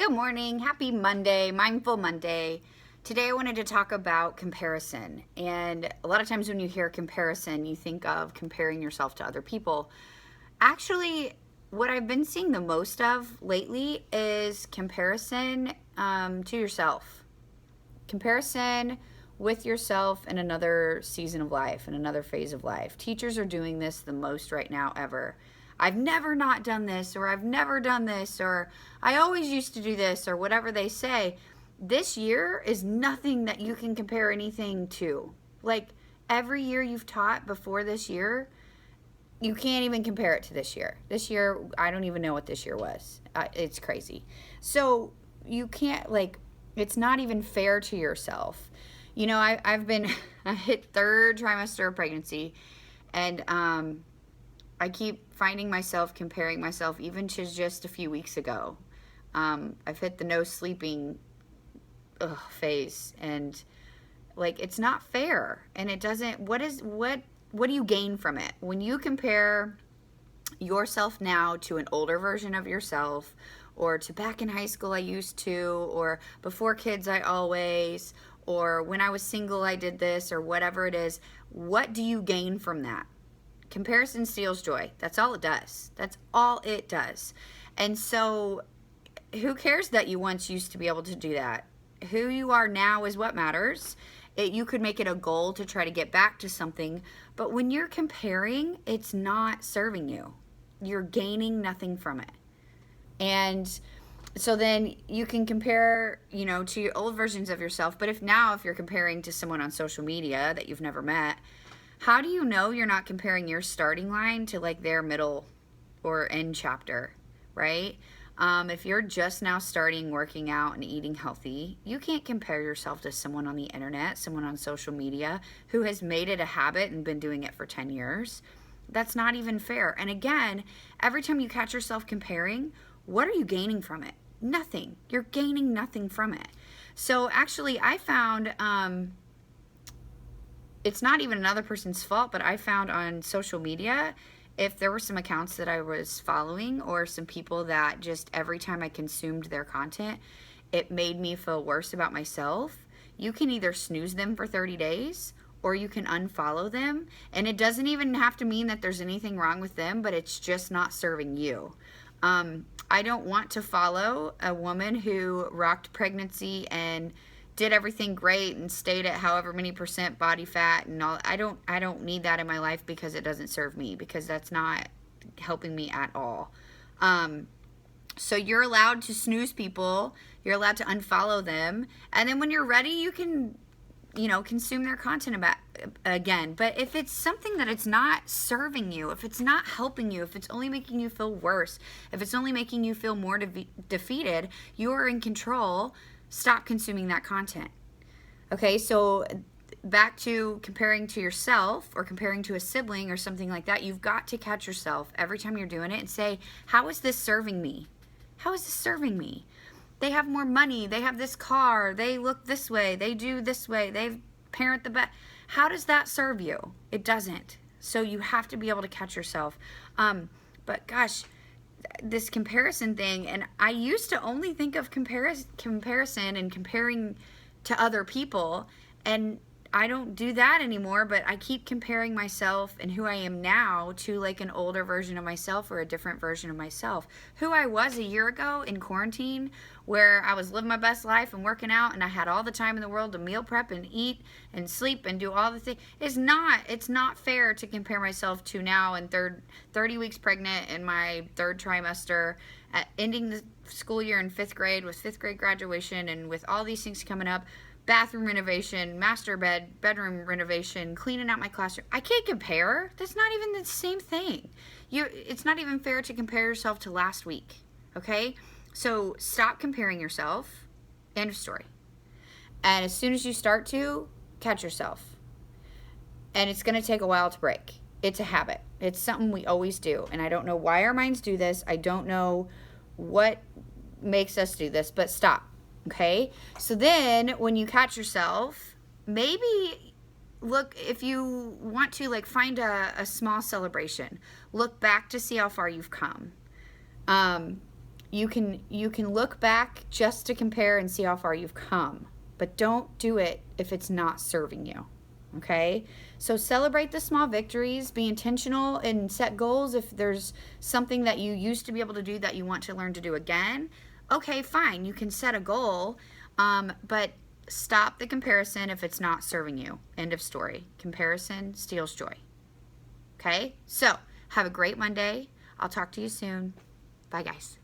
Good morning. Happy Monday, Mindful Monday. Today I wanted to talk about comparison. And a lot of times when you hear comparison, you think of comparing yourself to other people. Actually, what I've been seeing the most of lately is comparison to yourself. Comparison with yourself in another season of life, in another phase of life. Teachers are doing this the most right now ever. I've never not done this, or I've never done this, or I always used to do this, or whatever they say. This year is nothing that you can compare anything to. Like every year you've taught before this year, you can't even compare it to this year. This year, I don't even know what this year was. It's crazy. So you can't, it's not even fair to yourself. You know, I've been, I hit third trimester of pregnancy, and I keep finding myself comparing myself even to just a few weeks ago. I've hit the no sleeping phase, and it's not fair, and it doesn't. What do you gain from it when you compare yourself now to an older version of yourself, or to back in high school I used to, or before kids I always, or when I was single I did this, or whatever it is? What do you gain from that? Comparison steals joy. That's all it does. That's all it does. And so who cares that you once used to be able to do that? Who you are now is what matters. You could make it a goal to try to get back to something, but when you're comparing, it's not serving you. You're gaining nothing from it. And so then you can compare, to your old versions of yourself, but if you're comparing to someone on social media that you've never met, how do you know you're not comparing your starting line to their middle or end chapter, right? If you're just now starting working out and eating healthy, you can't compare yourself to someone on the internet, someone on social media who has made it a habit and been doing it for 10 years. That's not even fair. And again, every time you catch yourself comparing, what are you gaining from it? Nothing. You're gaining nothing from it. So actually, I found it's not even another person's fault, but I found on social media, if there were some accounts that I was following, or some people that just every time I consumed their content, it made me feel worse about myself, you can either snooze them for 30 days or you can unfollow them. And it doesn't even have to mean that there's anything wrong with them, but it's just not serving you. I don't want to follow a woman who rocked pregnancy and did everything great and stayed at however many % body fat and all. I don't need that in my life, because it doesn't serve me, because that's not helping me at all. So you're allowed to snooze people, you're allowed to unfollow them, and then when you're ready, you can, consume their content again. But if it's something that it's not serving you, if it's not helping you, if it's only making you feel worse, if it's only making you feel more defeated, you're in control. Stop consuming that content. Okay, so back to comparing to yourself or comparing to a sibling or something like that, you've got to catch yourself every time you're doing it and say, how is this serving me? How is this serving me? They have more money, they have this car, they look this way, they do this way, they parent the best. How does that serve you? It doesn't. So you have to be able to catch yourself. But gosh, this comparison thing, and I used to only think of comparison and comparing to other people, and I don't do that anymore, but I keep comparing myself and who I am now to an older version of myself or a different version of myself. Who I was a year ago in quarantine, where I was living my best life and working out and I had all the time in the world to meal prep and eat and sleep and do all the things, it's not fair to compare myself to now in 30 weeks pregnant in my third trimester, ending the school year in 5th grade with 5th grade graduation, and with all these things coming up, bathroom renovation, master bedroom renovation, cleaning out my classroom. I can't compare. That's not even the same thing. It's not even fair to compare yourself to last week, okay? So stop comparing yourself. End of story. And as soon as you start to, catch yourself. And it's going to take a while to break. It's a habit. It's something we always do. And I don't know why our minds do this. I don't know what makes us do this, but stop. Okay, so then when you catch yourself, maybe look, if you want to find a small celebration, look back to see how far you've come. you can look back just to compare and see how far you've come, but don't do it if it's not serving you. Okay? So celebrate the small victories, be intentional and set goals. If there's something that you used to be able to do that you want to learn to do again, okay, fine, you can set a goal, but stop the comparison if it's not serving you. End of story. Comparison steals joy. Okay? So have a great Monday. I'll talk to you soon. Bye, guys.